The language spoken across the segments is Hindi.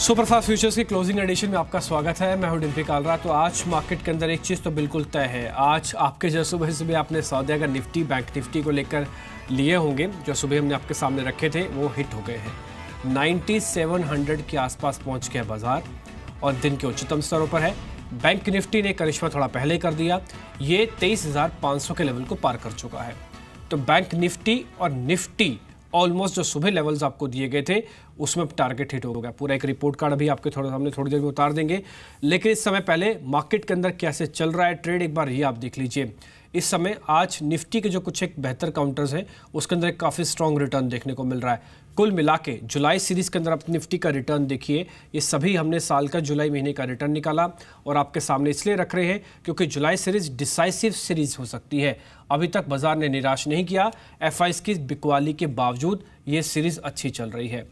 सुपरफास्ट फ्यूचर्स की क्लोजिंग एडिशन में आपका स्वागत है। मैं हूं डिम्पी कालरा। तो आज मार्केट के अंदर एक चीज़ तो बिल्कुल तय है, आज आपके जो सुबह सुबह आपने सौदे अगर निफ्टी बैंक निफ्टी को लेकर लिए होंगे, जो सुबह हमने आपके सामने रखे थे वो हिट हो गए हैं। 9700 के आसपास पहुंच गया बाजार और दिन के उच्चतम स्तरों पर है। बैंक निफ्टी ने करिश्मा थोड़ा पहले कर दिया, ये 23,500 के लेवल को पार कर चुका है। तो बैंक निफ्टी और निफ्टी ऑलमोस्ट जो सुबह लेवल्स आपको दिए गए थे उसमें टारगेट हिट हो गया। पूरा एक रिपोर्ट कार्ड अभी आपके सामने थोड़ी देर में उतार देंगे, लेकिन इस समय पहले मार्केट के अंदर कैसे चल रहा है ट्रेड एक बार ये आप देख लीजिए। इस समय आज निफ्टी के जो कुछ एक बेहतर काउंटर्स हैं उसके अंदर एक काफ़ी स्ट्रॉन्ग रिटर्न देखने को मिल रहा है। कुल मिला के जुलाई सीरीज़ के अंदर आप निफ्टी का रिटर्न देखिए, ये सभी हमने साल का जुलाई महीने का रिटर्न निकाला और आपके सामने इसलिए रख रहे हैं क्योंकि जुलाई सीरीज़ डिसाइसिव सीरीज़ हो सकती है। अभी तक बाजार ने निराश नहीं किया, एफआईज की बिकवाली के बावजूद ये सीरीज़ अच्छी चल रही है।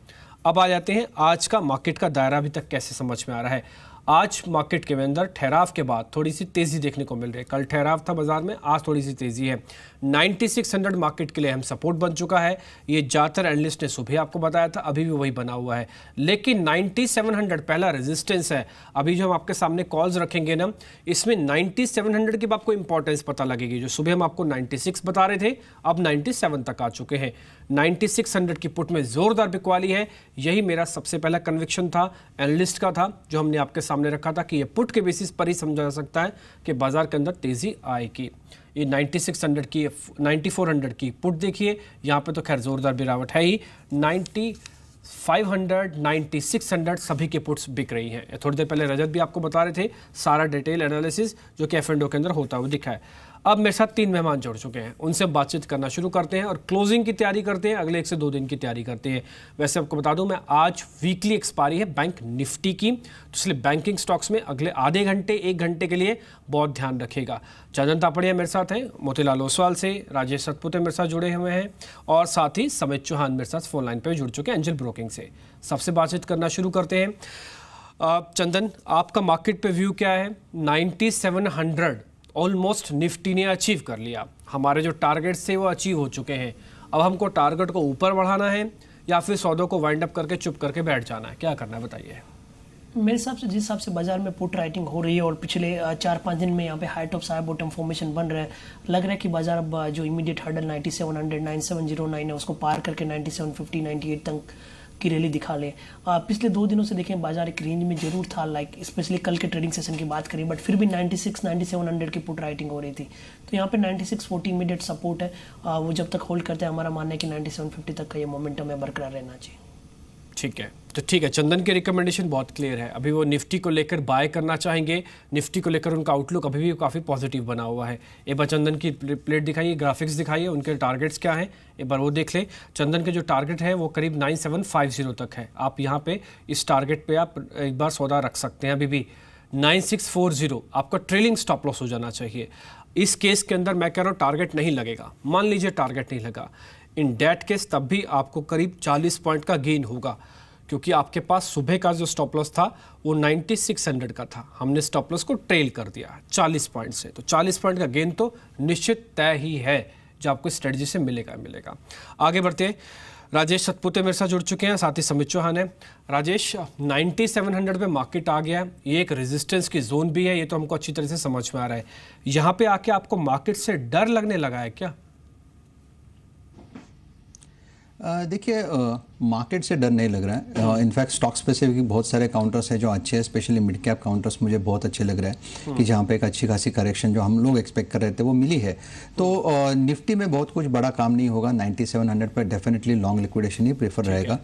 अब आ जाते हैं आज का मार्केट का दायरा अभी तक कैसे समझ में आ रहा है। आज मार्केट के अंदर ठहराव के बाद थोड़ी सी तेज़ी देखने को मिल रही है। कल ठहराव था बाजार में, आज थोड़ी सी तेज़ी है। 9600 मार्केट के लिए हम सपोर्ट बन चुका है, ये ज़्यादातर एनालिस्ट ने सुबह आपको बताया था, अभी भी वही बना हुआ है। लेकिन 9700 पहला रेजिस्टेंस है। अभी जो हम आपके सामने कॉल्स रखेंगे ना, इसमें 9700 की आपको इंपॉर्टेंस पता लगेगी। जो सुबह हम आपको 96 बता रहे थे, अब 97 तक आ चुके हैं। 9600 की पुट में जोरदार बिकवाली है, यही मेरा सबसे पहला कन्विक्शन था, एनालिस्ट का था, जो हमने आपके सामने रखा था कि ये पुट के बेसिस पर ही समझा जा सकता है कि बाजार के अंदर तेजी आएगी। ये 9600 की 9400 की पुट देखिए, यहाँ पे तो खैर जोरदार गिरावट है ही। 9500 9600 सभी के पुट्स बिक रही हैं। थोड़ी देर पहले रजत भी आपको बता रहे थे सारा डिटेल एनालिसिस जो कि एफ एंड ओ के अंदर होता है वो दिखा है। अब मेरे साथ 3 मेहमान जुड़ चुके हैं, उनसे बातचीत करना शुरू करते हैं और क्लोजिंग की तैयारी करते हैं, अगले 1 से 2 दिन की तैयारी करते हैं। वैसे आपको बता दूं, मैं आज वीकली एक्सपायरी है बैंक निफ्टी की, तो इसलिए बैंकिंग स्टॉक्स में अगले आधे घंटे 1 घंटे के लिए बहुत ध्यान रखिएगा। चंदन तापड़िया मेरे साथ हैं, मोतीलाल ओसवाल से राजेश सतपुते मेरे साथ जुड़े हुए हैं और साथ ही समित चौहान मेरे साथ फोन लाइन पर जुड़ चुके हैं एंजल ब्रोकिंग से। सबसे बातचीत करना शुरू करते हैं। चंदन, आपका मार्केट पे व्यू क्या है? 9700 ऑलमोस्ट निफ्टी ने अचीव कर लिया, हमारे जो टारगेट्स थे वो अचीव हो चुके हैं। अब हमको टारगेट को ऊपर बढ़ाना है या फिर सौदों को वाइंड अप करके चुप करके बैठ जाना है, क्या करना है बताइए। मेरे हिसाब से जिस हिसाब से बाजार में पुट राइटिंग हो रही है और पिछले 4-5 दिन में यहाँ पे high top high bottom formation बन रहा है, लग रहा है कि बाजार अब जो इमीडिएट हर्डल 9700 9709 है उसको पार करके 9750 98 तक की रैली दिखा ले। पिछले 2 दिनों से देखें बाजार एक रेंज में जरूर था, लाइक स्पेशली कल के ट्रेडिंग सेशन की बात करें, बट फिर भी 9700 की पुट राइटिंग हो रही थी। तो यहाँ पे 9640 इमीडिएट सपोर्ट है, वो जब तक होल्ड करते हैं हमारा मानना है कि 9750 तक का ये मोमेंटम है बरकरार रहना चाहिए। ठीक है, तो ठीक है, चंदन की रिकमेंडेशन बहुत क्लियर है। अभी वो निफ्टी को लेकर बाय करना चाहेंगे, निफ्टी को लेकर उनका आउटलुक अभी भी काफ़ी पॉजिटिव बना हुआ है। एक बार चंदन की प्लेट दिखाइए, ग्राफिक्स दिखाइए, उनके टारगेट्स क्या हैं एक बार वो देख लें। चंदन के जो टारगेट है वो करीब 9750 तक है। आप यहाँ पे इस टारगेट पे आप एक बार सौदा रख सकते हैं। अभी भी 9640 आपका ट्रेलिंग स्टॉप लॉस हो जाना चाहिए। इस केस के अंदर मैं कह रहा हूँ टारगेट नहीं लगेगा, मान लीजिए टारगेट नहीं लगा, इन डेट केस तब भी आपको करीब 40 पॉइंट का गेन होगा, क्योंकि आपके पास सुबह का जो स्टॉप लॉस था वो 9600 का था, हमने स्टॉप लॉस को ट्रेल कर दिया 40 पॉइंट से। तो 40 पॉइंट का गेन तो निश्चित तय ही है जो आपको स्ट्रेटजी से मिलेगा। आगे बढ़ते हैं, राजेश सतपुते मेरे साथ जुड़ चुके हैं, साथ ही समित चौहान है। राजेश, 9700 पे मार्केट आ गया, ये एक रेजिस्टेंस की जोन भी है, ये तो हमको अच्छी तरह से समझ में आ रहा है। यहाँ पे आके आपको मार्केट से डर लगने लगा है क्या? देखिए, मार्केट से डर नहीं लग रहा है। इनफैक्ट स्टॉक स्पेसिफिक बहुत सारे काउंटर्स हैं जो अच्छे हैं, स्पेशली मिड कैप काउंटर्स मुझे बहुत अच्छे लग रहा है कि जहाँ पे एक अच्छी खासी करेक्शन जो हम लोग एक्सपेक्ट कर रहे थे वो मिली है। तो निफ्टी में बहुत कुछ बड़ा काम नहीं होगा, 9700 पर डेफिनेटली लॉन्ग लिक्विडेशन ही प्रेफर रहेगा।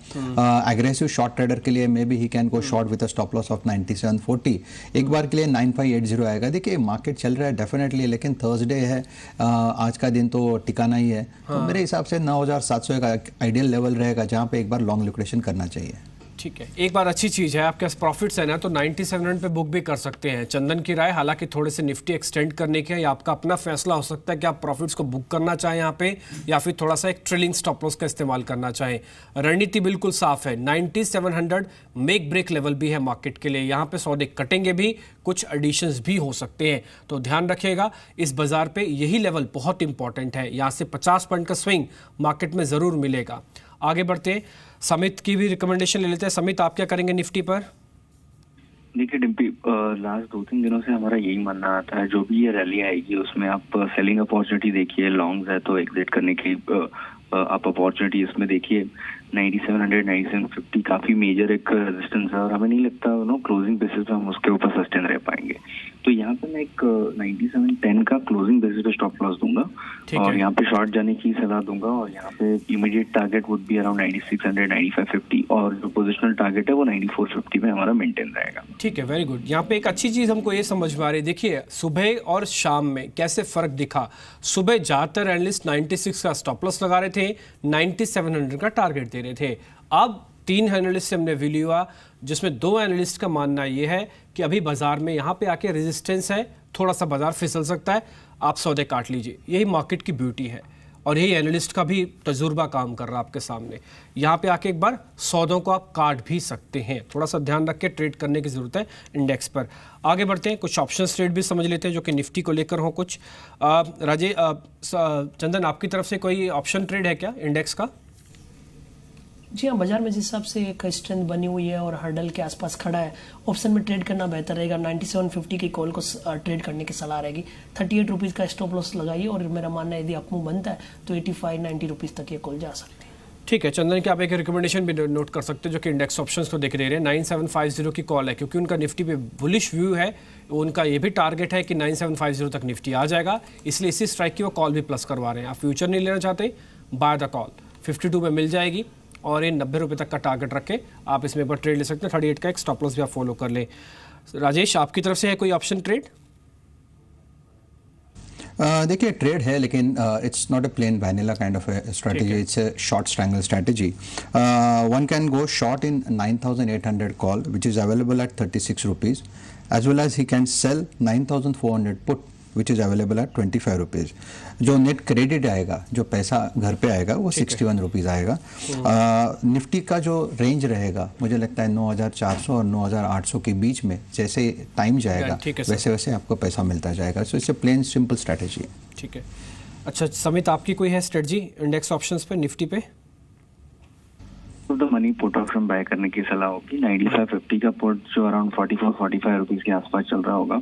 एग्रेसिव शॉर्ट ट्रेडर के लिए may be he can go short with a stop loss of 9740। एक बार के लिए 9580 आएगा। देखिए मार्केट चल रहा है डेफिनेटली, लेकिन थर्सडे है, आज का दिन तो टिकाना ही है। तो मेरे हिसाब से 9700 का आइडियल लेवल रहेगा जहाँ पे एक बार लॉन्ग लिक्विडेशन करना चाहिए। ठीक है, एक बार अच्छी चीज़ है आपके पास प्रॉफिट्स है ना, तो 9700 पे बुक भी कर सकते हैं। चंदन की राय, हालांकि थोड़े से निफ्टी एक्सटेंड करने के, या आपका अपना फैसला हो सकता है कि आप प्रॉफिट्स को बुक करना चाहें यहाँ पे, या फिर थोड़ा सा एक ट्रेलिंग स्टॉप लॉस का इस्तेमाल करना चाहें। रणनीति बिल्कुल साफ है, 9700 मेक ब्रेक लेवल भी है मार्केट के लिए, यहाँ पे सौदे कटेंगे भी, कुछ एडिशंस भी हो सकते हैं, तो ध्यान रखिएगा। इस बाजार पे यही लेवल बहुत इंपॉर्टेंट है, यहाँ से 50 पॉइंट का स्विंग मार्केट में ज़रूर मिलेगा। आगे बढ़ते हैं, समित की भी रिकमेंडेशन ले लेते हैं। समित, आप क्या करेंगे निफ्टी पर? देखिए डिम्पी, लास्ट 2-3 दिनों से हमारा यही मानना आता है जो भी ये रैली आएगी उसमें आप सेलिंग अपॉर्चुनिटी देखिए, लॉन्ग्स है तो एग्जिट करने की आप अपॉर्चुनिटी इसमें देखिए। 9700 9750 काफी मेजर एक रेजिस्टेंस है और हमें नहीं लगता क्लोजिंग बेसिस पे हम उसके ऊपर सस्टेन रह पाएंगे। तो यहाँ पे मैं एक 9710 का क्लोजिंग बेसिस पे स्टॉप लॉस दूंगा और यहाँ पे शॉर्ट जाने की सलाह दूंगा और यहाँ पे immediate target would be around 9600 9550 और जो पोजिशनल टारगेट है वो 9450 में हमारा मेंटेन रहेगा। ठीक है, वेरी गुड। यहाँ पे एक अच्छी चीज हमको ये समझ में आ रही है, देखिए सुबह और शाम में कैसे फर्क दिखा। सुबह ज्यादातर एनालिस्ट 96 का स्टॉप लॉस लगा रहे थे, 9700 का टारगेट दे रहे थे। अब 3 एनालिस्ट से हमने व्यू लिया जिसमें 2 एनालिस्ट का मानना यह है कि अभी बाजार में यहाँ पे आके रेजिस्टेंस है, थोड़ा सा बाजार फिसल सकता है, आप सौदे काट लीजिए। यही मार्केट की ब्यूटी है और यही एनालिस्ट का भी तजुर्बा काम कर रहा है आपके सामने। यहाँ पे आके एक बार सौदों को आप काट भी सकते हैं, थोड़ा सा ध्यान रख के ट्रेड करने की ज़रूरत है इंडेक्स पर। आगे बढ़ते हैं, कुछ ऑप्शन ट्रेड भी समझ लेते हैं जो कि निफ्टी को लेकर हो कुछ। चंदन, आपकी तरफ से कोई ऑप्शन ट्रेड है क्या इंडेक्स का? जी हाँ, बाजार में जिस हिसाब से एक स्ट्रेंथ बनी हुई है और हर्डल के आसपास खड़ा है, ऑप्शन में ट्रेड करना बेहतर रहेगा। 9750 की कॉल को ट्रेड करने की सलाह रहेगी। 38 रुपीज़ का स्टॉप लॉस लगाइए और मेरा मानना है यदि अपमूव बनता है तो 85-90 रुपीज़ तक ये कॉल जा सकती है। ठीक है चंदन, की आप एक रिकमेंडेशन भी नोट कर सकते हैं जो कि इंडेक्स ऑप्शंस को देख रहे हैं। 9750 की कॉल है क्योंकि उनका निफ्टी पे बुलिश व्यू है, उनका ये भी टारगेट है कि 9750 तक निफ्टी आ जाएगा, इसलिए इसी स्ट्राइक की वो कॉल भी प्लस करवा रहे हैं। आप फ्यूचर नहीं लेना चाहते, बाय द कॉल 52 में मिल जाएगी और ये 90 रुपये तक का टारगेट रख के आप इसमें एक बार ट्रेड ले सकते हैं। 38 का एक स्टॉप लॉस भी आप फॉलो कर लें। राजेश, आपकी तरफ से है कोई ऑप्शन ट्रेड? देखिए ट्रेड है लेकिन it's not a plain vanilla kind of strategy, it's a short strangle strategy. One can go short in 9800 call which is available at 36 rupees as well as he can sell 9400 put which is available at 25 rupees. जो नेट क्रेडिट आएगा, जो पैसा घर पे आएगा वो 61 रुपीज़ आएगा। निफ्टी का जो रेंज रहेगा मुझे लगता है 9400 और 9800 के बीच में, जैसे टाइम जाएगा वैसे वैसे आपको पैसा मिलता जाएगा। So it's a plain simple strategy. ठीक है, अच्छा समित, आपकी कोई है स्ट्रेटजी इंडेक्स ऑप्शंस पे, निफ्टी पे? तो मनी पुट ऑप्शन बाय करने की सलाह होगी। 9550 का पुट जो अराउंड 44-45 रुपीज के आसपास चल रहा होगा,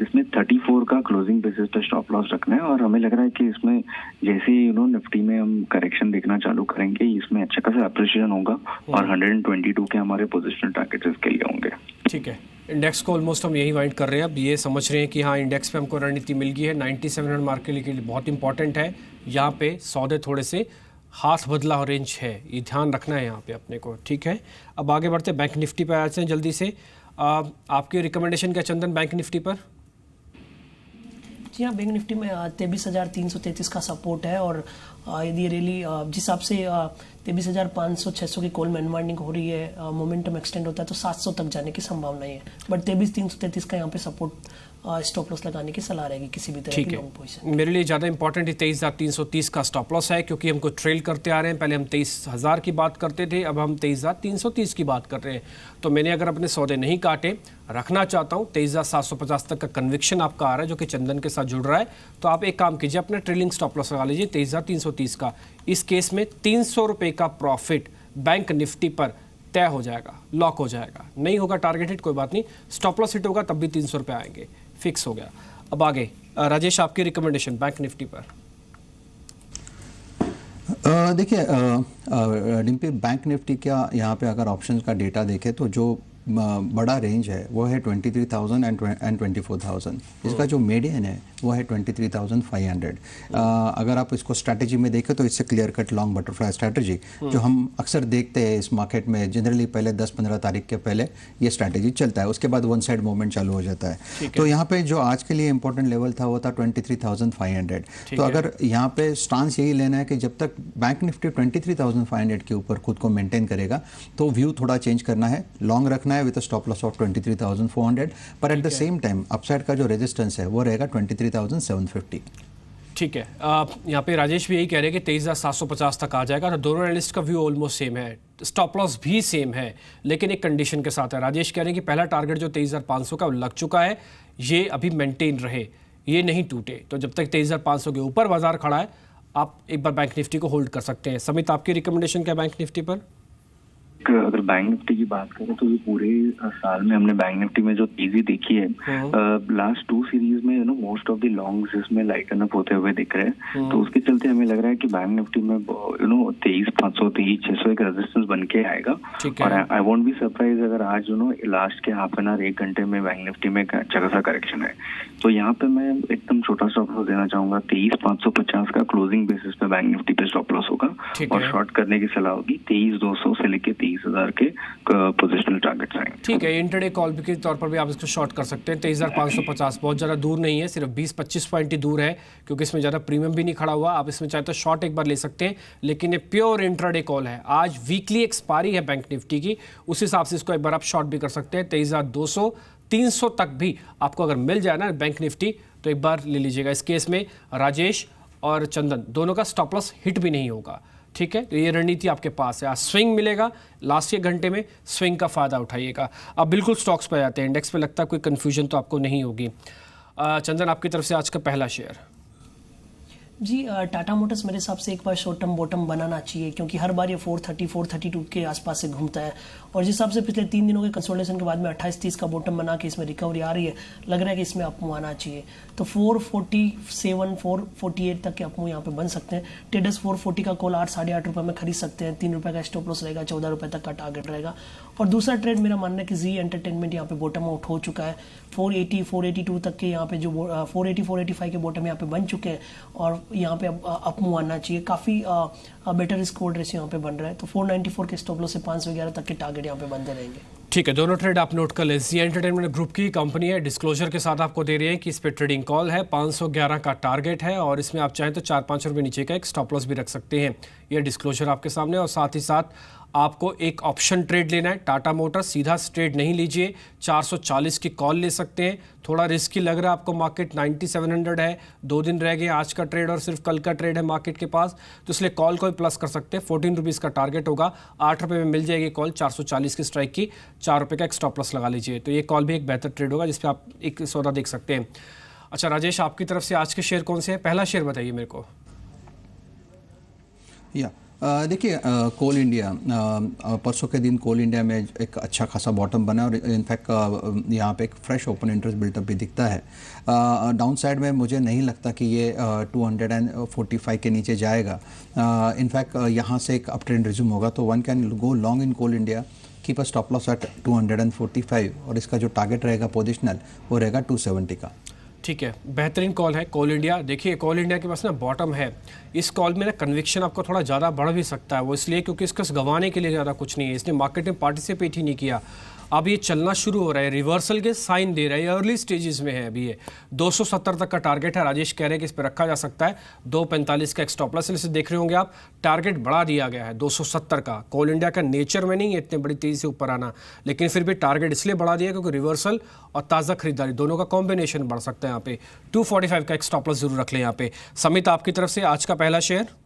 इसमें 34 का क्लोजिंग बेसिस पे स्टॉप लॉस रखना है और हमें लग रहा है कि इसमें जैसे निफ्टी में हम करेक्शन देखना चालू करेंगे, इसमें अच्छा खासा अप्रिशिएशन होगा और 122 के हमारे पोजिशनल टारगेट्स इसके लिए होंगे। ठीक है, इंडेक्स को ऑलमोस्ट हम यही वाइंड कर रहे हैं। अब ये समझ रहे हैं कि हाँ इंडेक्स पे हमको रणनीति मिल गई है। 9700 मार्केट के लिए बहुत इंपॉर्टेंट है, यहाँ पे सौदे थोड़े से हाथ बदला और रेंज है, ये ध्यान रखना है यहाँ पे अपने को। ठीक है, अब आगे बढ़ते बैंक निफ्टी पे आते हैं जल्दी से। आपकी रिकमेंडेशन क्या चंदन बैंक निफ्टी पर? जी हाँ, बैंक निफ्टी में 23,333 का सपोर्ट है और यदि रैली जिस हिसाब से 23,500-600 की कॉल में अनवाइंडिंग हो रही है, मोमेंटम एक्सटेंड होता है तो 700 तक जाने की संभावना है, बट 23,333 का यहाँ पे सपोर्ट स्टॉप लॉस लगाने की सलाह रहेगी किसी भी तरह की लॉन्ग पोजीशन। मेरे लिए ज़्यादा इंपॉर्टेंट है 23,330 का स्टॉप लॉस है क्योंकि हमको ट्रेल करते आ रहे हैं। पहले हम 23,000 की बात करते थे, अब हम 23,330 की बात कर रहे हैं। तो मैंने अगर अपने सौदे नहीं काटे, रखना चाहता हूँ, 23,750 तक का कन्विक्शन आपका आ रहा है जो कि चंदन के साथ जुड़ रहा है, तो आप एक काम कीजिए, अपना ट्रेलिंग स्टॉप लॉस लगा लीजिए 23,330 का। इस केस में 300 रुपये का प्रॉफिट बैंक निफ्टी पर तय हो जाएगा, लॉक हो जाएगा। नहीं होगा टारगेट हिट कोई बात नहीं, स्टॉप लॉस हिट होगा तब भी 300 रुपये आएंगे, फिक्स हो गया। अब आगे राजेश, आपकी रिकमेंडेशन बैंक निफ्टी पर? देखिए डिम्पी, बैंक निफ्टी का यहाँ पे अगर ऑप्शंस का डेटा देखें तो जो बड़ा रेंज है वो है 23,000 एंड 24,000। इसका जो मीडियन है वो है 23,500। अगर आप इसको स्ट्रैटेजी में देखें तो इससे clear cut long butterfly strategy जो हम अक्सर देखते हैं इस मार्केट में, जनरली पहले 10-15 तारीख के पहले ये स्ट्रैटेजी चलता है, उसके बाद वन साइड मूवमेंट चालू हो जाता है। तो यहाँ पे जो आज के लिए इंपॉर्टेंट लेवल था वो था 23,500। तो अगर यहाँ पे स्टांस यही लेना है कि जब तक बैंक निफ्टी 23,500 के ऊपर खुद को मेंटेन करेगा तो व्यू थोड़ा चेंज करना है, लॉन्ग रखना है विद स्टॉप लॉस ऑफ 23,400, पर at the same time upside का जो रेजिस्टेंस है वो रहेगा 23,750। ठीक है, यहाँ पे राजेश भी यही कह रहे हैं कि 23,750 तक आ जाएगा। तो दोनों एनालिस्ट का व्यू ऑलमोस्ट सेम है, स्टॉप लॉस भी सेम है, लेकिन एक कंडीशन के साथ है। राजेश कह रहे हैं कि पहला टारगेट जो 23,500 का लग चुका है, ये अभी मेंटेन रहे, ये नहीं टूटे। तो जब तक 23,500 के ऊपर बाजार खड़ा है, आप एक बार बैंक निफ्टी को होल्ड कर सकते हैं। समित, आपकी रिकमेंडेशन क्या बैंक निफ्टी पर? अगर बैंक निफ्टी की बात करें तो ये पूरे साल में हमने बैंक निफ्टी में जो तेजी देखी है, लास्ट 2 सीरीज में मोस्ट ऑफ द लॉन्ग्स इसमें लाइटन अप होते हुए दिख रहे हैं। तो उसके चलते हमें लग रहा है कि बैंक निफ्टी में 23,500 23,600 एक रेजिस्टेंस बन के आएगा। और आई वोंट बी सरप्राइज अगर आज लास्ट के हाफ एन आवर 1 घंटे में बैंक निफ्टी में अच्छा खासा करेक्शन है। तो यहाँ पे मैं एकदम छोटा स्टॉप लॉस देना चाहूंगा। 23,550 का क्लोजिंग बेसिस पे बैंक निफ्टी पे स्टॉप लॉस होगा और शॉर्ट करने की सलाह होगी 23,200 से लेके 30,000 के पोजिशनल टारगेट्स आएंगे। ठीक है, इंटरडे कॉल के तौर पर भी आप इसको शॉर्ट कर सकते हैं। 23,550 बहुत ज़्यादा दूर नहीं है, सिर्फ 20-25 पॉइंट ही दूर है, क्योंकि इसमें ज़्यादा प्रीमियम भी नहीं खड़ा हुआ। आप इसमें चाहे तो शॉर्ट एक बार ले सकते हैं, लेकिन ये प्योर इंट्राडे कॉल है। आज वीकली एक्सपायरी है बैंक निफ्टी की, उस हिसाब से इसको एक बार आप शॉर्ट भी कर सकते हैं। 23,200 300 तक भी आपको अगर मिल जाए ना बैंक निफ्टी तो एक बार ले लीजिएगा। इस केस में राजेश और चंदन दोनों का स्टॉप लॉस हिट भी नहीं होगा। ठीक है, तो ये रणनीति आपके पास है। आज स्विंग मिलेगा, लास्ट के घंटे में स्विंग का फ़ायदा उठाइएगा। अब बिल्कुल स्टॉक्स पे जाते हैं। इंडेक्स पे लगता है कोई कन्फ्यूजन तो आपको नहीं होगी। चंदन, आपकी तरफ से आज का पहला शेयर। जी, टाटा मोटर्स मेरे हिसाब से एक बार शॉर्ट टर्म बॉटम बनाना चाहिए, क्योंकि हर बार ये 430 432 के आसपास से घूमता है। और जिस हिसाब से पिछले 3 दिनों के कंसोलिडेशन के बाद में 28-30 का बॉटम बना के इसमें रिकवरी आ रही है, लग रहा है कि इसमें अपमूव आना चाहिए। तो 447 448 तक के अपमूव यहाँ पे बन सकते हैं। ट्रेडर्स 440 का कॉल 8 साढ़े 8 रुपये में खरीद सकते हैं। 3 रुपये का स्टॉप लॉस रहेगा, 14 रुपये तक का टारगेट रहेगा। और दूसरा ट्रेड मेरा मानना है कि जी एंटरटेनमेंट यहाँ पे बॉटम आउट हो चुका है। 480 482 तक के यहाँ पे जो 480 485 के बॉटम यहाँ पे बन चुके हैं और यहाँ पे अपमूव आना चाहिए। काफ़ी बेटर रिस्क वर्ड रेशियो यहाँ पे बन रहा है। तो 494 के स्टॉप लॉस से 511 तक के टारगेट यहाँ पे बनते रहेंगे। ठीक है, दोनों ट्रेड आप नोट कर लें। जी एंटरटेनमेंट ग्रुप की कंपनी है, डिस्क्लोजर के साथ आपको दे रहे हैं कि इस पे ट्रेडिंग कॉल है, 511 का टारगेट है और इसमें आप चाहें तो 4-5 रुपये नीचे का एक स्टॉप लॉस भी रख सकते हैं। ये डिस्क्लोजर आपके सामने। और साथ ही साथ आपको एक ऑप्शन ट्रेड लेना है। टाटा मोटर्स सीधा ट्रेड नहीं लीजिए, 440 की कॉल ले सकते हैं। थोड़ा रिस्की लग रहा है आपको, मार्केट 9700 है, 2 दिन रह गए आज का ट्रेड और सिर्फ कल का ट्रेड है मार्केट के पास, तो इसलिए कॉल को भी प्लस कर सकते हैं। 14 रुपीज़ का टारगेट होगा, 8 रुपये में मिल जाएगी कॉल 440 की स्ट्राइक की, 4 रुपये का एक स्टॉप लॉस लगा लीजिए। तो ये कॉल भी एक बेहतर ट्रेड होगा जिसपे आप एक सौदा देख सकते हैं। अच्छा राजेश, आपकी तरफ से आज के शेयर कौन से हैं? पहला शेयर बताइए मेरे को। देखिए, कोल इंडिया परसों के दिन कोल इंडिया में एक अच्छा खासा बॉटम बना और इनफैक्ट यहाँ पे एक फ्रेश ओपन इंटरेस्ट बिल्टअप भी दिखता है। डाउन साइड में मुझे नहीं लगता कि ये 245 के नीचे जाएगा। इनफैक्ट यहाँ से एक अप ट्रेंड रिज्यूम होगा तो one can go long in Coal India, keep a stop loss at 245 और इसका जो टारगेट रहेगा पोजिशनल वो रहेगा 270 का। ठीक है, बेहतरीन कॉल है कोल इंडिया। देखिए कोल इंडिया के पास ना बॉटम है, इस कॉल में ना कन्विक्शन आपको थोड़ा ज़्यादा बढ़ भी सकता है। वो इसलिए क्योंकि इसको गंवाने के लिए ज़्यादा कुछ नहीं है, इसने मार्केट में पार्टिसिपेट ही नहीं किया। अब ये चलना शुरू हो रहा है, रिवर्सल के साइन दे रहा है, अर्ली स्टेजेस में है अभी। ये 270 तक का टारगेट है। राजेश कह रहे हैं कि इस पर रखा जा सकता है। 245 का एक स्टॉप लॉस इसे देख रहे होंगे आप, टारगेट बढ़ा दिया गया है 270 का। कोल इंडिया का नेचर में नहीं है इतने बड़ी तेज़ी से ऊपर आना, लेकिन फिर भी टारगेट इसलिए बढ़ा दिया क्योंकि रिवर्सल और ताज़ा खरीदारी दोनों का कॉम्बिनेशन बढ़ सकता है। यहाँ पे 245 का एक स्टॉप लॉस जरूर रख लें। यहाँ पे समित, आपकी तरफ से आज का पहला शेयर।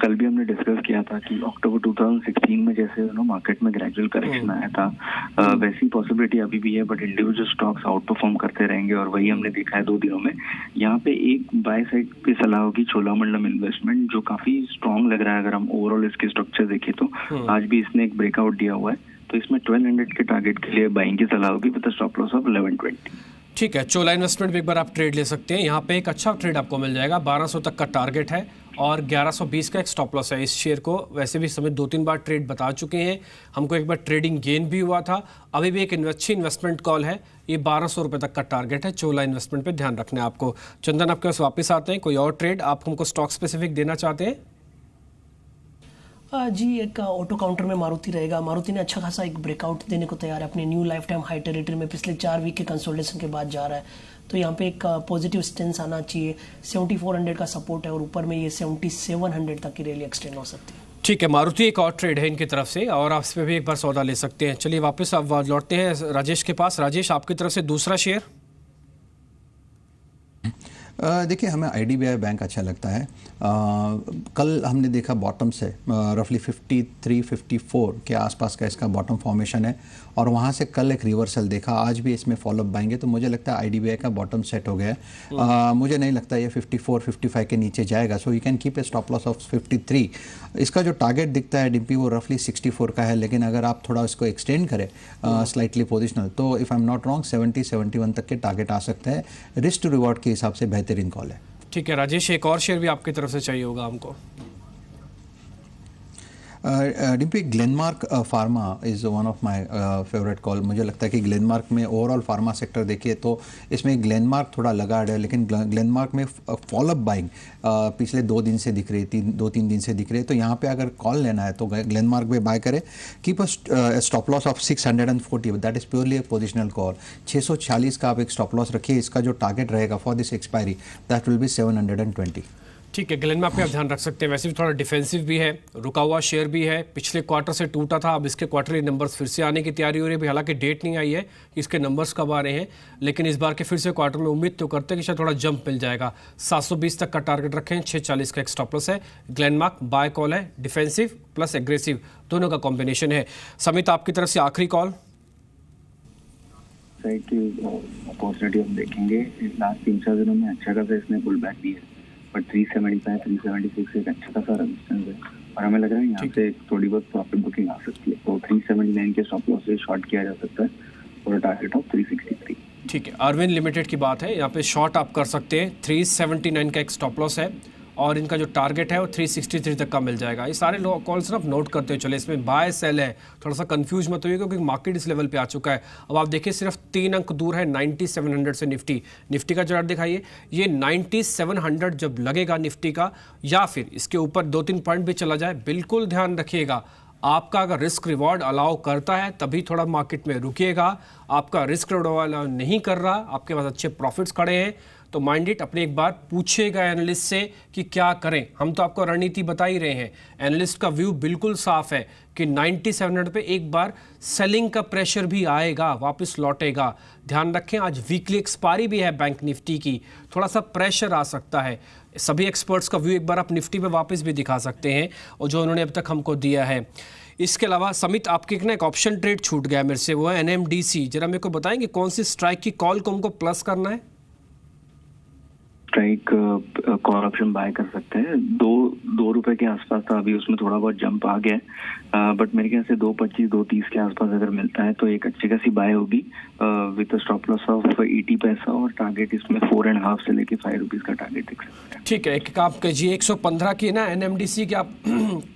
कल भी हमने डिस्कस किया था कि अक्टूबर 2016 में जैसे मार्केट में ग्रेजुअल करेक्शन आया था, वैसी पॉसिबिलिटी अभी भी है, but individual stocks out perform करते रहेंगे और वही हमने देखा है 2 दिनों में। यहाँ पे एक बाय साइड पे सलाह होगी चोलामंडलम इन्वेस्टमेंट, जो काफी स्ट्रॉन्ग लग रहा है अगर हम ओवरऑल इसके स्ट्रक्चर देखें तो। आज भी इसने एक ब्रेकआउट दिया हुआ है, तो इसमें 1200 के टारगेट के लिए बाइंग की सलाह होगी विद स्टॉप लॉस ऑफ 1120। ठीक है, चोला इन्वेस्टमेंट में एक बार आप ट्रेड ले सकते हैं। यहाँ पे एक अच्छा ट्रेड आपको मिल जाएगा, 1200 तक का टारगेट है और 1120 का एक स्टॉप लॉस है। इस शेयर को वैसे भी समित 2-3 बार ट्रेड बता चुके हैं, हमको एक बार ट्रेडिंग गेन भी हुआ था। अभी भी एक अच्छी इन्वेस्टमेंट कॉल है, ये 1200 रुपये तक का टारगेट है। चोला इन्वेस्टमेंट पे ध्यान रखना है आपको। चंदन, आपके पास वापस आते हैं, कोई और ट्रेड आप हमको स्टॉक स्पेसिफिक देना चाहते हैं? जी, एक ऑटो काउंटर में मारुति रहेगा। मारुति ने अच्छा खासा एक ब्रेकआउट देने को तैयार है, अपने new life time high territory में पिछले 4 वीक के कंसोलिडेशन के बाद जा रहा है। तो यहाँ पे एक पॉजिटिव स्टेंस आना चाहिए। 7400 का सपोर्ट है और ऊपर में ये 7700 तक की रैली एक्सटेंड हो सकती है। ठीक है, मारुति एक और ट्रेड है इनकी तरफ से और आप इस पर भी एक बार सौदा ले सकते हैं। चलिए वापस आप लौटते हैं राजेश के पास। राजेश, आपकी तरफ से दूसरा शेयर। देखिए, हमें IDBI बैंक अच्छा लगता है। कल हमने देखा बॉटम से रफली 53-54 के आसपास का इसका बॉटम फॉर्मेशन है और वहाँ से कल एक रिवर्सल देखा। आज भी इसमें फॉलोअप बाएंगे तो मुझे लगता है IDBI का बॉटम सेट हो गया है। मुझे नहीं लगता ये 54-55 के नीचे जाएगा। So you can keep a stop loss of 53। इसका जो टारगेट दिखता है डिम्पी वो रफली 64 का है, लेकिन अगर आप थोड़ा इसको एक्सटेंड करें स्लाइटली पोजिशनल तो if I am not wrong 70-71 तक के टारगेट आ सकते हैं। रिस्क टू रिवॉर्ड के हिसाब से बेहतरीन कॉल है। ठीक है राजेश, एक और शेयर भी आपकी तरफ से चाहिए होगा हमको। Dimpy, Glenmark pharma is one of my favourite call. मुझे लगता है कि ग्लेनमार्क में ओवरऑल फार्मा सेक्टर देखिए तो इसमें ग्लेनमार्क थोड़ा लगा है, लेकिन ग्लेनमार्क में फॉलोअप बाइंग पिछले 2 दिन से दिख रही थी, 2-3 दिन से दिख रही है। तो यहाँ पे अगर कॉल लेना है तो ग्लेनमार्क में बाय करें। Keep a stop loss of 640, that is purely A positional call. 640 का आप एक स्टॉप लॉस रखिए। इसका जो टारगेट रहेगा for this expiry that will be 720। ठीक है, ग्लेनमार्क पे आप ध्यान रख सकते हैं। वैसे भी थोड़ा डिफेंसिव भी है, रुका हुआ शेयर भी है, पिछले क्वार्टर से टूटा था, अब इसके क्वार्टरली नंबर्स फिर से आने की तैयारी हो रही है। हालांकि डेट नहीं आई है कि इसके नंबर्स कब आ रहे हैं, लेकिन इस बार के फिर से क्वार्टर में उम्मीद तो करते हैं कि शायद थोड़ा जंप मिल जाएगा। 720 तक का टारगेट रखें, 640 का एक स्टॉप लॉस है। ग्लेनमार्क बाय कॉल है, डिफेंसिव प्लस एग्रेसिव दोनों का कॉम्बिनेशन है। समित, आपकी तरफ से आखिरी कॉल। अपॉर्चुनिटी हम देखेंगे। लास्ट 3-4 दिनों में अच्छा खासा इसने पुल बैक दिया है, बट 375 376 एक अच्छा खासा रेजिस्टेंस है और हमें लग रहा है यहाँ से थोड़ी बहुत प्रॉफिट बुकिंग आ सकती है। तो 379 के स्टॉप लॉस से शॉर्ट किया जा सकता है और टारगेट ऑफ 363। ठीक है, अरविंद लिमिटेड की बात है, यहाँ पे शॉर्ट आप कर सकते हैं। 379 का एक स्टॉप लॉस है और इनका जो टारगेट है वो 363 तक का मिल जाएगा। ये सारे कॉल्स ना आप नोट करते हुए चले। इसमें बाय सेल है, थोड़ा सा कंफ्यूज मत होइए क्योंकि मार्केट इस लेवल पे आ चुका है। अब आप देखिए सिर्फ 3 अंक दूर है 9700 से निफ्टी का चार्ट दिखाइए। ये 9700 जब लगेगा निफ्टी का या फिर इसके ऊपर 2-3 पॉइंट भी चला जाए, बिल्कुल ध्यान रखिएगा आपका अगर रिस्क रिवॉर्ड अलाउ करता है तभी थोड़ा मार्केट में रुकिएगा। आपका रिस्क रिवॉर्ड अलाउ नहीं कर रहा, आपके पास अच्छे प्रॉफिट्स खड़े हैं तो माइंड इट, अपने एक बार पूछेगा एनालिस्ट से कि क्या करें। हम तो आपको रणनीति बता ही रहे हैं, एनालिस्ट का व्यू बिल्कुल साफ है कि 9700 पे एक बार सेलिंग का प्रेशर भी आएगा, वापस लौटेगा। ध्यान रखें आज वीकली एक्सपायरी भी है बैंक निफ्टी की, थोड़ा सा प्रेशर आ सकता है। सभी एक्सपर्ट्स का व्यू एक बार आप निफ्टी पे वापस भी दिखा सकते हैं और जो उन्होंने अब तक हमको दिया है। इसके अलावा समित, आपके ना एक ऑप्शन ट्रेड छूट गया मेरे से, वो है NMDC। जरा मेरे को बताएंगे कौन सी स्ट्राइक की कॉल को हमको प्लस करना है? स्ट्राइक कॉल ऑप्शन बाय कर सकते हैं। 2 रुपए के आसपास था, अभी उसमें थोड़ा बहुत जंप आ गया, बट मेरे ख्याल से 2.25 2.30 के आसपास अगर मिलता है तो एक अच्छी खासी बाय होगी विद स्टॉप लॉस ऑफ 80 पैसा और टारगेट इसमें 4.5 से लेके 5 रुपीज का टारगेट देख सकते हैं। ठीक है, एक काम कीजिए 115 की ना NMDC की आप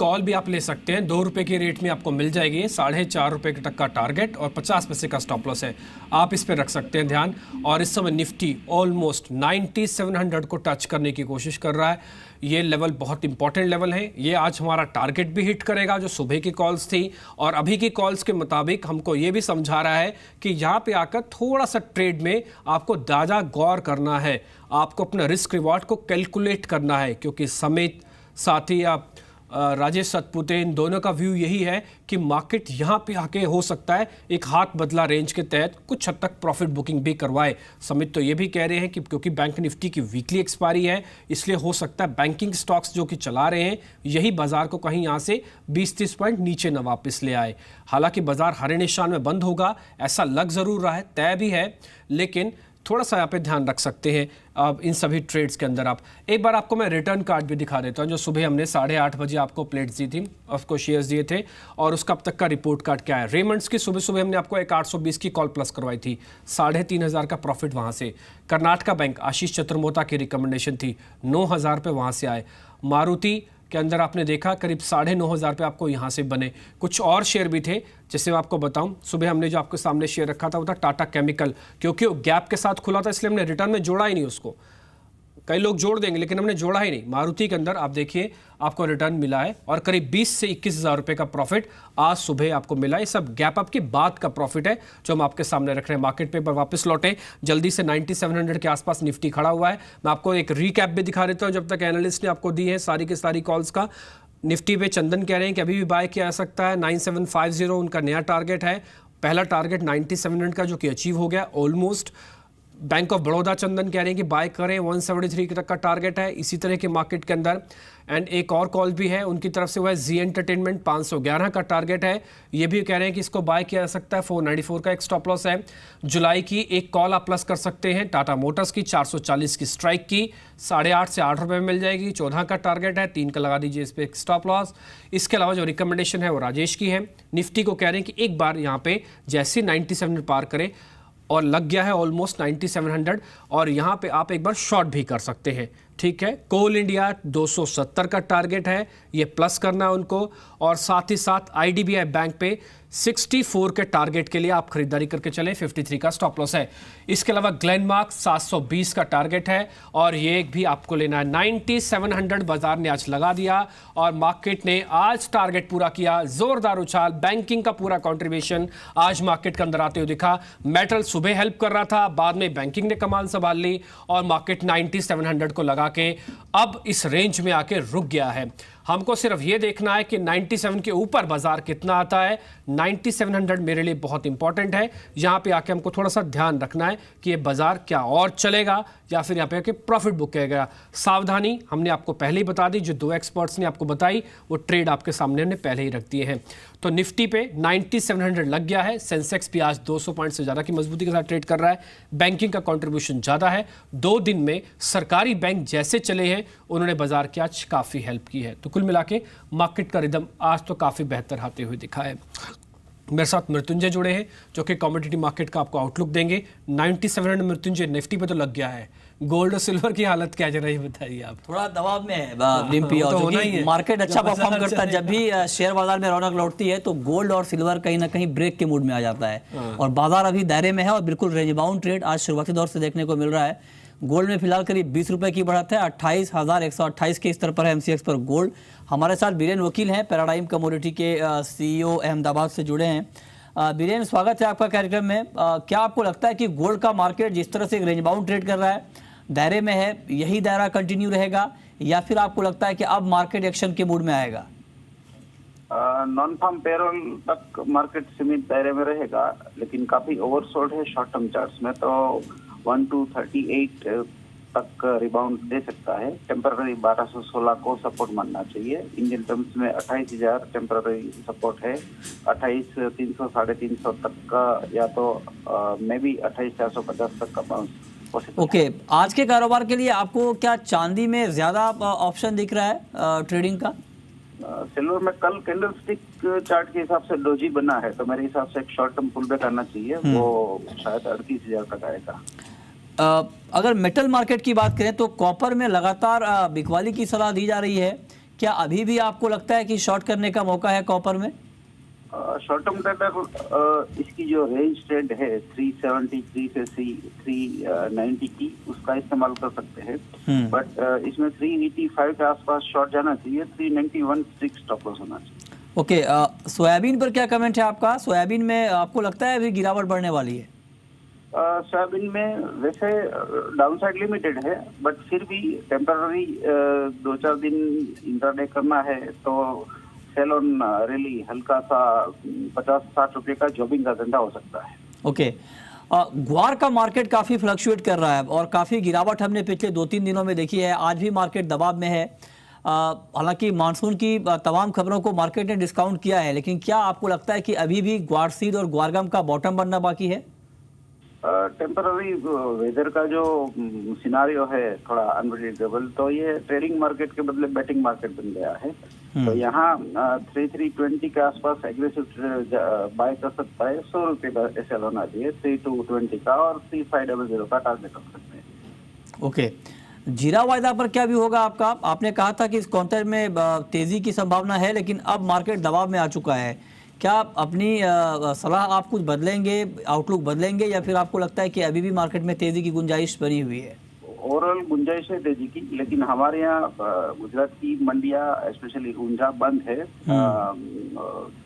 कॉल भी आप ले सकते हैं। 2 रुपए के रेट में आपको मिल जाएगी, 4.5 रुपए तक का टारगेट और 50 पैसे का स्टॉप लॉस है। आप इस पर रख सकते हैं ध्यान। और इस समय निफ्टी ऑलमोस्ट 9700 को टच करने की कोशिश कर रहा है। ये लेवल बहुत इंपॉर्टेंट लेवल है। ये आज हमारा टारगेट भी हिट करेगा जो सुबह की कॉल्स थी और अभी की कॉल्स के मुताबिक हमको ये भी समझा रहा है कि यहाँ पे आकर थोड़ा सा ट्रेड में आपको ज़्यादा गौर करना है, आपको अपना रिस्क रिवॉर्ड को कैलकुलेट करना है, क्योंकि समित साथ ही आप राजेश सतपुते इन दोनों का व्यू यही है कि मार्केट यहाँ पे आके हो सकता है एक हाथ बदला रेंज के तहत कुछ हद तक प्रॉफिट बुकिंग भी करवाए। समित तो ये भी कह रहे हैं कि क्योंकि बैंक निफ्टी की वीकली एक्सपायरी है इसलिए हो सकता है बैंकिंग स्टॉक्स जो कि चला रहे हैं यही बाजार को कहीं यहाँ से 20-30 पॉइंट नीचे न वापस ले आए। हालांकि बाजार हरे निशान में बंद होगा ऐसा लग जरूर रहा है, तय भी है, लेकिन थोड़ा सा यहाँ पे ध्यान रख सकते हैं अब इन सभी ट्रेड्स के अंदर। आप एक बार आपको मैं रिटर्न कार्ड भी दिखा देता हूँ जो सुबह हमने 8:30 बजे आपको प्लेट्स दी थी, आपको शेयर्स दिए थे और उसका अब तक का रिपोर्ट कार्ड क्या है। रेमंड्स की सुबह सुबह हमने आपको एक 820 की कॉल प्लस करवाई थी, 3500 का प्रॉफिट वहाँ से। कर्नाटका बैंक आशीष चतुर्मोता की रिकमेंडेशन थी, 9000 पे वहाँ से आए। मारुति के अंदर आपने देखा करीब 9,500 पे आपको यहाँ से बने। कुछ और शेयर भी थे जैसे मैं आपको बताऊं, सुबह हमने जो आपके सामने शेयर रखा था वो था टाटा केमिकल, क्योंकि वो गैप के साथ खुला था इसलिए हमने रिटर्न में जोड़ा ही नहीं उसको। कई लोग जोड़ देंगे लेकिन हमने जोड़ा ही नहीं। मारुति के अंदर आप देखिए आपको रिटर्न मिला है और करीब 20 से 21,000 रुपये का प्रॉफिट आज सुबह आपको मिला। ये सब गैप अप के बाद का प्रॉफिट है जो हम आपके सामने रख रहे हैं। मार्केट पे पर वापस लौटे जल्दी से 9700 के आसपास निफ्टी खड़ा हुआ है। मैं आपको एक रीकैप भी दिखा देता हूँ जब तक एनालिस्ट ने आपको दी है सारी की सारी कॉल्स का। निफ्टी पे चंदन कह रहे हैं कि अभी भी बाय किया जा सकता है, 9750 उनका नया टारगेट है। पहला टारगेट 9700 का जो कि अचीव हो गया ऑलमोस्ट। बैंक ऑफ बड़ौदा चंदन कह रहे हैं कि बाय करें, 173 तक का टारगेट है इसी तरह के मार्केट के अंदर। एंड एक और कॉल भी है उनकी तरफ से, वह जी एंटरटेनमेंट 511 का टारगेट है, ये भी कह रहे हैं कि इसको बाय किया जा सकता है। 494 का एक स्टॉप लॉस है। जुलाई की एक कॉल आप प्लस कर सकते हैं टाटा मोटर्स की 440 की स्ट्राइक की 8.5 से 8 रुपये में मिल जाएगी। 14 का टारगेट है, 3 का लगा दीजिए इस पर एक स्टॉप लॉस। इसके अलावा जो रिकमेंडेशन है वो राजेश की है। निफ्टी को कह रहे हैं कि एक बार यहाँ पे जैसे 97 पार करें और लग गया है ऑलमोस्ट 9700, और यहाँ पे आप एक बार शॉर्ट भी कर सकते हैं। ठीक है, कोल इंडिया 270 का टारगेट है, ये प्लस करना है उनको। और साथ ही साथ आईडीबीआई बैंक पे 64 के टारगेट के लिए आप खरीदारी करके चले, 53 का स्टॉप लॉस है। इसके अलावा ग्लेनमार्क 720 का टारगेट है और ये भी आपको लेना है। 9700 बाजार ने आज लगा दिया और मार्केट ने आज टारगेट पूरा किया। जोरदार उछाल, बैंकिंग का पूरा कंट्रीब्यूशन आज मार्केट के अंदर आते हुए दिखा। मेटल सुबह हेल्प कर रहा था, बाद में बैंकिंग ने कमाल संभाल ली और मार्केट 9700 को लगा के अब इस रेंज में आके रुक गया है। हमको सिर्फ ये देखना है कि 97 के ऊपर बाजार कितना आता है। 9700 मेरे लिए बहुत इंपॉर्टेंट है। यहां पे आके हमको थोड़ा सा ध्यान रखना है कि ये बाजार क्या और चलेगा या फिर यहाँ पे आके प्रॉफिट बुक किया। सावधानी हमने आपको पहले ही बता दी, जो 2 एक्सपर्ट्स ने आपको बताई वो ट्रेड आपके सामने हमने पहले ही रख दिए हैं। तो निफ्टी पे 9700 लग गया है। सेंसेक्स भी आज 200 पॉइंट से ज़्यादा की मजबूती के साथ ट्रेड कर रहा है। बैंकिंग का कंट्रीब्यूशन ज़्यादा है। 2 दिन में सरकारी बैंक जैसे चले हैं उन्होंने बाजार की आज काफ़ी हेल्प की है। तो कुल मिला के मार्केट का रिदम आज तो काफ़ी बेहतर आते हुए दिखा है। मेरे साथ मृत्युंजय जुड़े हैं जो कि कमोडिटी मार्केट का आपको आउटलुक देंगे। 9700 मृत्युंजय निफ्टी पे तो लग गया है, गोल्ड और सिल्वर की हालत क्या जरा ये बताइए आप। थोड़ा दबाव में है डिम्पी, और क्योंकि मार्केट अच्छा परफॉर्म करता है, जब भी शेयर बाजार में रौनक लौटती है तो गोल्ड और सिल्वर कहीं ना कहीं ब्रेक के मूड में आ जाता है और बाजार अभी दायरे में है और बिल्कुल रेंज बाउंड ट्रेड आज शुरुआती दौर से देखने को मिल रहा है। गोल्ड में फिलहाल करीब 20 रुपए की बढ़त है, 28,128 के स्तर पर है एमसीएक्स पर गोल्ड। हमारे साथ बीरेन वकील हैं, पैराडाइम कमोडिटी के सीईओ अहमदाबाद से जुड़े हैं। बीरेन, स्वागत है आपका कार्यक्रम में। क्या आपको लगता है कि गोल्ड का मार्केट जिस तरह से रेंज बाउंड ट्रेड कर रहा है, दायरे में है, यही दायरा कंटिन्यू रहेगा या फिर आपको लगता है कि अब मार्केट एक्शन के मूड में आएगा? नॉन फार्म पेरोल तक मार्केट सीमित दायरे में रहेगा, लेकिन काफी ओवरसोल्ड है शॉर्ट टर्म चार्ट्स में, तो 1238 तक रिबाउंड दे सकता है। टेम्पररी 1216 को सपोर्ट मानना चाहिए। इंडियन टर्म्स में 28,000 टेम्पररी सपोर्ट है। 28,300 350 तक का या तो मे बी 28,450 तक का बाउंस। ओके, आज के कारोबार के लिए आपको क्या चांदी में ज्यादा ऑप्शन दिख रहा है ट्रेडिंग का? सिल्वर में कल कैंडलस्टिक चार्ट के हिसाब से डोजी बना है, तो मेरे हिसाब से एक शॉर्ट टर्म पुल बैक आना चाहिए, वो शायद 38,000 तक आएगा। अगर मेटल मार्केट की बात करें तो कॉपर में लगातार बिकवाली की सलाह दी जा रही है, क्या अभी भी आपको लगता है कि शॉर्ट करने का मौका है कॉपर में? शॉर्ट टर्म ट्रेडर इसकी जो रेंज ट्रेड है 373 से 390 की, उसका इस्तेमाल कर सकते हैं, बट इसमें 385 के आसपास शॉर्ट जाना चाहिए। 391 स्ट्रिक्ट स्टॉप लॉस होना चाहिए। ओके, सोयाबीन पर क्या कमेंट है आपका? सोयाबीन में आपको लगता है अभी गिरावट बढ़ने वाली है? सोयाबीन में वैसे डाउनसाइड लिमिटेड है, बट फिर भी टेम्पररी 2-4 दिन इंट्राडे करना है तो सेल ऑन रैली हल्का सा 50-60 रुपए का जॉबिंग का धंधा हो सकता है। ओके, ग्वार का मार्केट काफ़ी फ्लक्चुएट कर रहा है और काफ़ी गिरावट हमने पिछले 2-3 दिनों में देखी है। आज भी मार्केट दबाव में है। हालांकि मानसून की तमाम खबरों को मार्केट ने डिस्काउंट किया है, लेकिन क्या आपको लगता है कि अभी भी ग्वार सीड और ग्वारगम का बॉटम बनना बाकी है? टेम्पररी वेदर का जो सिनारियो है थोड़ा अनप्रेडिक्टेबल, तो ये ट्रेडिंग मार्केट के बदले बैटिंग मार्केट बन गया है। तो यहाँ 3320 के आसपास एग्रेसिव बाय कर सकता है। 100 रुपये का एसएल होना चाहिए 3220 का, और 3500 का टारगेट कर सकते हैं। ओके, जीरा वायदा पर क्या भी होगा आपका? आपने कहा था कि इस काउंटर में तेजी की संभावना है, लेकिन अब मार्केट दबाव में आ चुका है। क्या अपनी सलाह आप कुछ बदलेंगे, आउटलुक बदलेंगे, या फिर आपको लगता है कि अभी भी मार्केट में तेजी की गुंजाइश बनी हुई है? ओवरऑल गुंजाइश है तेजी की, लेकिन हमारे यहाँ गुजरात की मंडियाँ स्पेशली ऊंझा बंद है,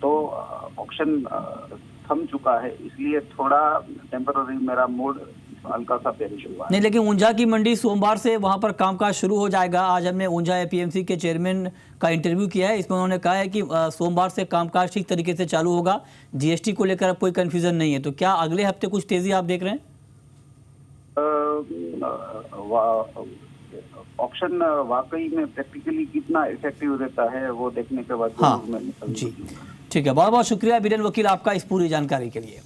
तो ऑक्शन थम चुका है, इसलिए थोड़ा टेम्पररी मेरा मूड हल्का सा पेरिश हुआ है। नहीं, लेकिन ऊंझा की मंडी सोमवार से वहां पर कामकाज शुरू हो जाएगा। आज हमने ऊंझा एपीएमसी के चेयरमैन का इंटरव्यू किया है, इसमें उन्होंने कहा है कि सोमवार से कामकाज ठीक तरीके से चालू होगा। जीएसटी को लेकर अब कोई कंफ्यूजन नहीं है। तो क्या अगले हफ्ते कुछ तेजी आप देख रहे हैं? ऑप्शन वाकई में प्रैक्टिकली कितना इफेक्टिव रहता है वो देखने के बाद हाँ जी, ठीक है, बहुत बहुत शुक्रिया बीरेन वकील आपका इस पूरी जानकारी के लिए।